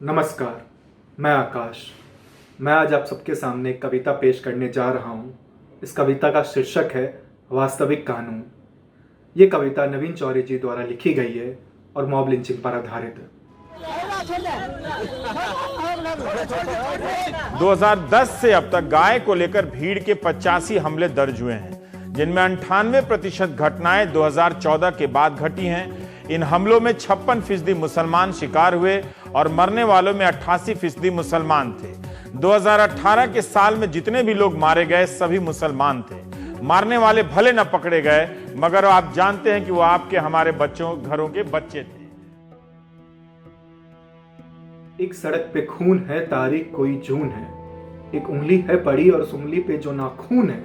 नमस्कार, मैं आकाश। मैं आज आप सबके सामने एक कविता पेश करने जा रहा हूँ। इस कविता का शीर्षक है वास्तविक कानून। ये कविता नवीन चौरे जी द्वारा लिखी गई है और मॉब लिंचिंग पर आधारित है। 2010 से अब तक गाय को लेकर भीड़ के 85 हमले दर्ज हुए हैं, जिनमें 98% घटनाएं 2014 के बाद घटी हैं। इन हमलों में 56% मुसलमान शिकार हुए और मरने वालों में 88% मुसलमान थे। 2018 के साल में जितने भी लोग मारे गए सभी मुसलमान थे। मारने वाले भले न पकड़े गए, मगर आप जानते हैं कि वो आपके हमारे बच्चों घरों के बच्चे थे। एक सड़क पे खून है, तारीख कोई जून है। एक उंगली है पड़ी और उस उंगली पे जो नाखून है,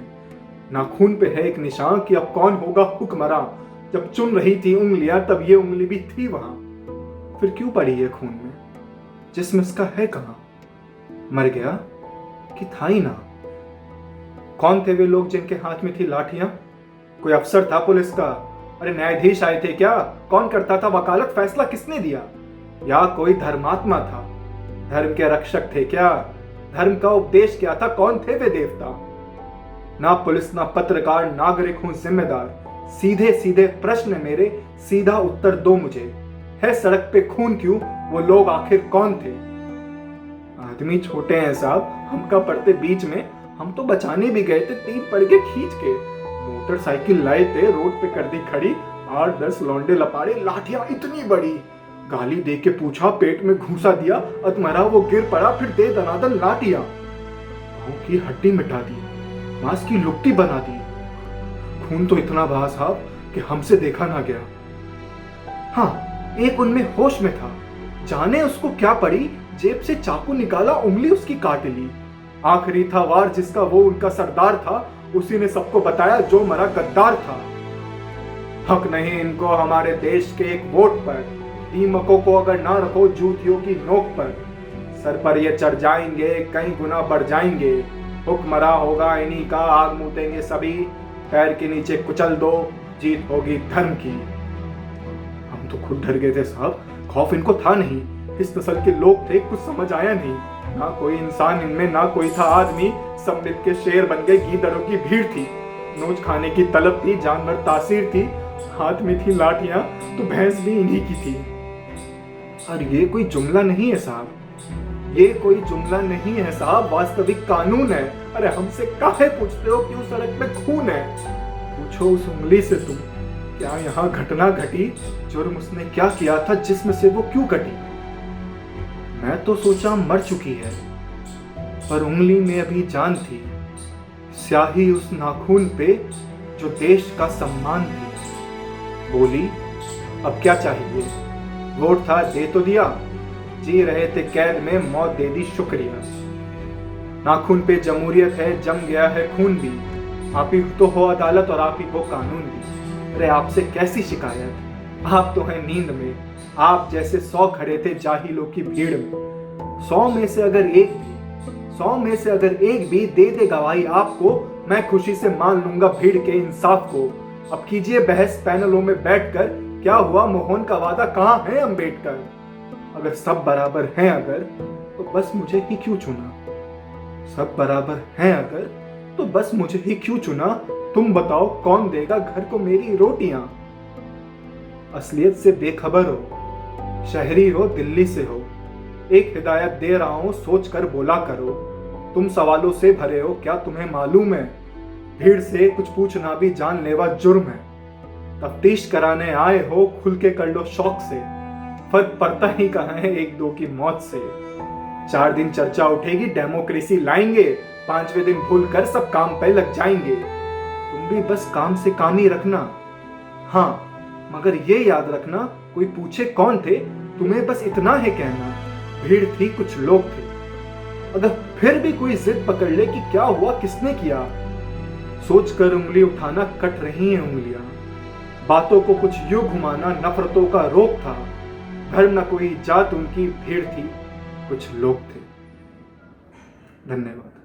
नाखून पे है एक निशान कि अब कौन होगा हुक्मरां। जब चुन रही थी उंगलियां तब ये उंगली भी थी वहां। फिर क्यों पड़ी है खून में, जिसम इसका है कहां? मर गया कि था ही ना? कौन थे वे लोग जिनके हाथ में थी लाठियां? कोई अफसर था पुलिस का? अरे न्यायाधीश आए थे क्या? कौन करता था वकालत? फैसला किसने दिया? या कोई धर्मात्मा था? धर्म के रक्षक थे क्या? धर्म का उपदेश क्या था? कौन थे वे देवता? ना पुलिस, ना पत्रकार, नागरिक हूं जिम्मेदार। सीधे सीधे प्रश्न मेरे, सीधा उत्तर दो मुझे। है सड़क पे खून क्यों? वो लोग आखिर कौन थे? आदमी छोटे हैं साहब, हमका पड़ते बीच में। हम तो बचाने भी गए थे, 3 पड़ गए खींच के। मोटरसाइकिल लाए थे, रोड पे कर दी खड़ी। 8-10 लौंडे लपाड़े, लाठियां इतनी बड़ी। गाली दे के पूछा, पेट में घूसा दिया। अधमरा वो गिर पड़ा, फिर दे दनादन लाठियां। पाँव की हड्डी मिटा दी, मांस की लुकटी बना दी। खून तो इतना बहा साहब कि हमसे देखा ना गया। हाँ, एक उनमें होश में था। जाने उसको क्या पड़ी, जेब से चाकू निकाला, उंगली उसकी काट ली। आखिरी था वार जिसका, वो उनका सरदार था। उसी ने सबको बताया जो मरा गद्दार था। हक नहीं इनको हमारे देश के एक वोट पर। दीमकों को अगर ना रखो जूतियों की नोक पर। सर पर ये चढ़ जाएंगे, कई गुना बढ़ जाएंगे। हुक्मरां होगा इन्हीं का, आग मूतेंगे सभी। पैर के नीचे कुचल दो, जीत होगी धर्म की। हम तो खुद डर गए थे साहब, खौफ इनको था नहीं। इस नस्ल के लोग थे, कुछ समझ आया नहीं। ना कोई इंसान इनमें, ना कोई था आदमी। सब मिल के शेर बन गए, गीदड़ों की भीड़ थी। नोच खाने की तलब थी, जानवर तासीर थी। हाथ में थी लाठियां तो भैंस भी इन्हीं की थी। और ये कोई जुमला नहीं है साहब, ये कोई जुमला नहीं है साहब, वास्तविक कानून है। अरे हमसे काहे पूछते हो क्यों सड़क पे खून है? पूछो उस उंगली से तुम, क्या यहाँ घटना घटी? जुर्म उसने क्या किया था, जिसमें से वो क्यों कटी? मैं तो सोचा मर चुकी है, पर उंगली में अभी जान थी। स्याही उस नाखून पे जो देश का सम्मान थी। बोली, अब क्या चाहिए? वोट था, दे तो दिया। जी रहे थे कैद में, मौत दे दी, शुक्रिया। नाखून पे जमहूरियत है, जम गया है खून भी। आप ही तो हो अदालत और आप ही हो कानून भी। अरे आपसे कैसी शिकायत, आप तो हैं नींद में। आप जैसे 100 खड़े थे जाहिलों की भीड़ में। 100 में से अगर एक भी दे दे गवाही आपको, मैं खुशी से मान लूंगा भीड़ के इंसाफ को। अब कीजिए बहस पैनलों में बैठकर, क्या हुआ मोहन का वादा, कहाँ है अम्बेडकर? अगर सब बराबर हैं अगर, तो बस मुझे ही क्यों चुना? सब बराबर हैं अगर, तो बस मुझे ही क्यों चुना? तुम बताओ कौन देगा घर को मेरी रोटियां? असलियत से बेखबर हो, शहरी हो दिल्ली से हो। एक हिदायत दे रहा हूं, सोच कर बोला करो। तुम सवालों से भरे हो, क्या तुम्हें मालूम है? भीड़ से कुछ पूछना भी जानलेवा जुर्म है। तफ्तीश कराने आए हो, खुल के कर लो शौक से। फर्क पड़ता ही कहाँ है एक दो की मौत से। 4 दिन चर्चा उठेगी, डेमोक्रेसी लाएंगे। 5वें दिन भूल कर सब काम पे लग जाएंगे। तुम भी बस काम से काम ही रखना। हाँ, मगर ये याद रखना, कोई पूछे कौन थे, तुम्हें बस इतना है कहना, भीड़ थी, कुछ लोग थे। अगर फिर भी कोई जिद पकड़ ले कि क्या हुआ, किसने किया, सोच कर उंगली उठाना, कट रही हैं उंगलियां। बातों को कुछ यूं घुमाना, नफरतों का रोग था। धर्म न कोई जात उनकी, भीड़ थी, कुछ लोग थे। धन्यवाद।